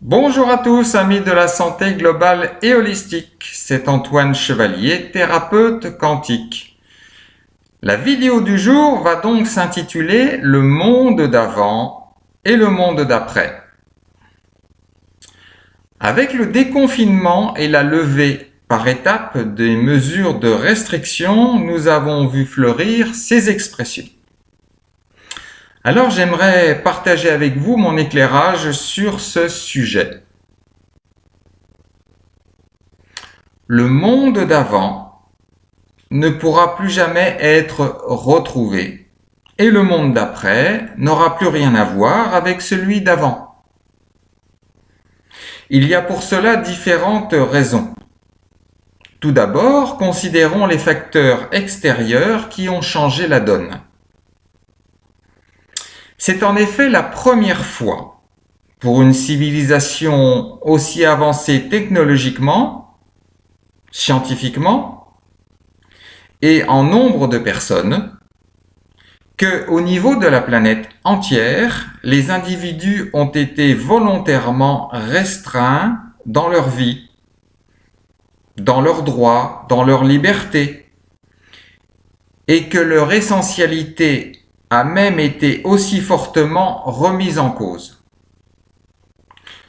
Bonjour à tous, amis de la santé globale et holistique. C'est Antoine Chevalier, thérapeute quantique. La vidéo du jour va donc s'intituler « Le monde d'avant et le monde d'après ». Avec le déconfinement et la levée par étapes des mesures de restriction, nous avons vu fleurir ces expressions. Alors j'aimerais partager avec vous mon éclairage sur ce sujet. Le monde d'avant ne pourra plus jamais être retrouvé et le monde d'après n'aura plus rien à voir avec celui d'avant. Il y a pour cela différentes raisons. Tout d'abord, considérons les facteurs extérieurs qui ont changé la donne. C'est en effet la première fois pour une civilisation aussi avancée technologiquement, scientifiquement et en nombre de personnes que, au niveau de la planète entière, les individus ont été volontairement restreints dans leur vie, dans leurs droits, dans leur liberté, et que leur essentialité a même été aussi fortement remise en cause.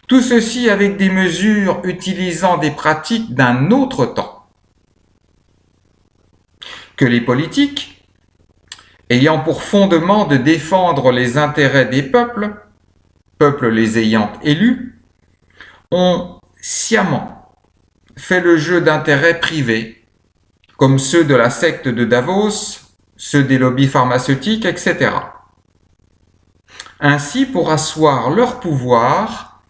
Tout ceci avec des mesures utilisant des pratiques d'un autre temps. Que les politiques, ayant pour fondement de défendre les intérêts des peuples les ayant élus, ont sciemment fait le jeu d'intérêts privés, comme ceux de la secte de Davos, ceux des lobbies pharmaceutiques, etc. Ainsi pour asseoir leur pouvoir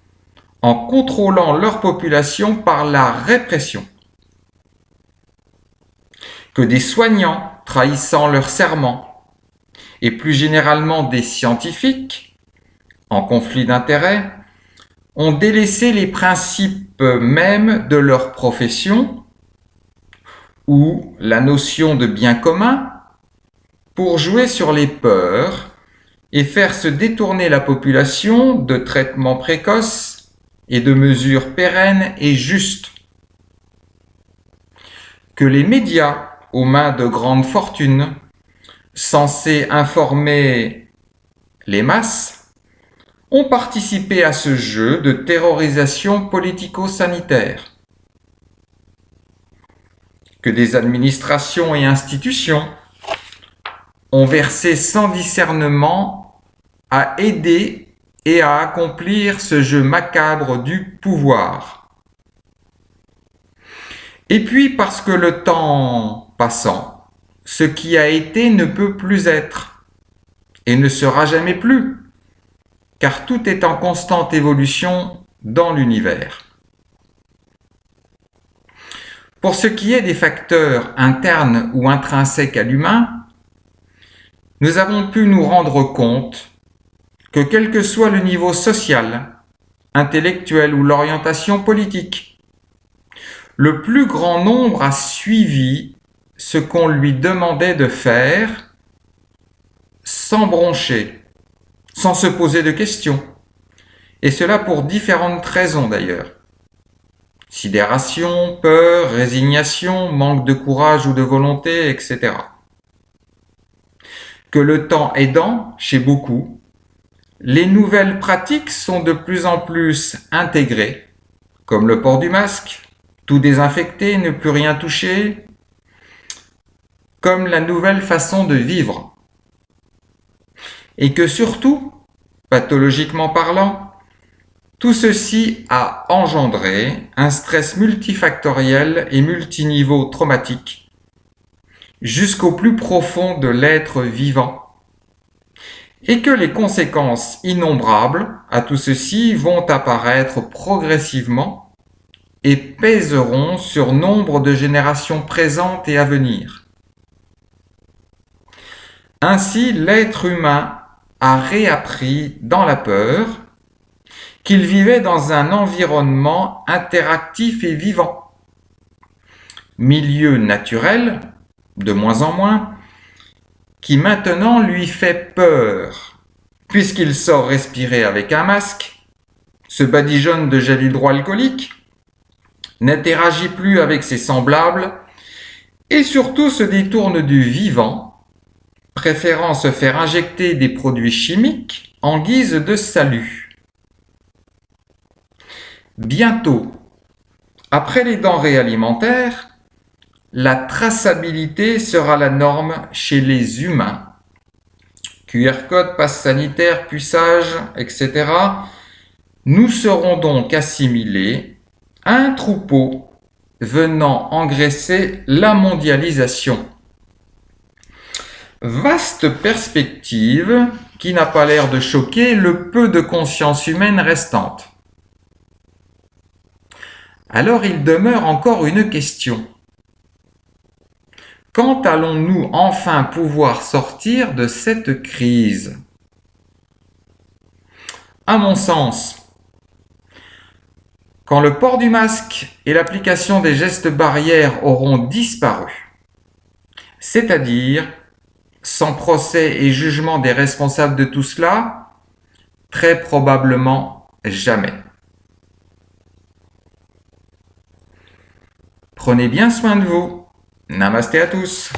en contrôlant leur population par la répression. Que des soignants trahissant leurs serments, et plus généralement des scientifiques, en conflit d'intérêts, ont délaissé les principes mêmes de leur profession ou la notion de bien commun pour jouer sur les peurs et faire se détourner la population de traitements précoces et de mesures pérennes et justes. Que les médias, aux mains de grandes fortunes, censés informer les masses, ont participé à ce jeu de terrorisation politico-sanitaire. Que des administrations et institutions ont versé sans discernement à aider et à accomplir ce jeu macabre du pouvoir. Et puis parce que le temps passant, ce qui a été ne peut plus être et ne sera jamais plus, car tout est en constante évolution dans l'univers. Pour ce qui est des facteurs internes ou intrinsèques à l'humain, nous avons pu nous rendre compte que quel que soit le niveau social, intellectuel ou l'orientation politique, le plus grand nombre a suivi ce qu'on lui demandait de faire sans broncher, sans se poser de questions, et cela pour différentes raisons d'ailleurs. Sidération, peur, résignation, manque de courage ou de volonté, etc. Que le temps aidant, chez beaucoup, les nouvelles pratiques sont de plus en plus intégrées, comme le port du masque, tout désinfecter, ne plus rien toucher, comme la nouvelle façon de vivre. Et que surtout, pathologiquement parlant, tout ceci a engendré un stress multifactoriel et multiniveau traumatique jusqu'au plus profond de l'être vivant, et que les conséquences innombrables à tout ceci vont apparaître progressivement et pèseront sur nombre de générations présentes et à venir. Ainsi, l'être humain a réappris dans la peur qu'il vivait dans un environnement interactif et vivant. Milieu naturel, de moins en moins, qui maintenant lui fait peur, puisqu'il sort respirer avec un masque, se badigeonne de gel hydroalcoolique, n'interagit plus avec ses semblables et surtout se détourne du vivant, préférant se faire injecter des produits chimiques en guise de salut. Bientôt, après les denrées alimentaires, la traçabilité sera la norme chez les humains. QR code, passe sanitaire, puçage, etc. Nous serons donc assimilés à un troupeau venant engraisser la mondialisation. Vaste perspective qui n'a pas l'air de choquer le peu de conscience humaine restante. Alors il demeure encore une question. Quand allons-nous enfin pouvoir sortir de cette crise? À mon sens, quand le port du masque et l'application des gestes barrières auront disparu, c'est-à-dire sans procès et jugement des responsables de tout cela, très probablement jamais. Prenez bien soin de vous. Namasté à tous.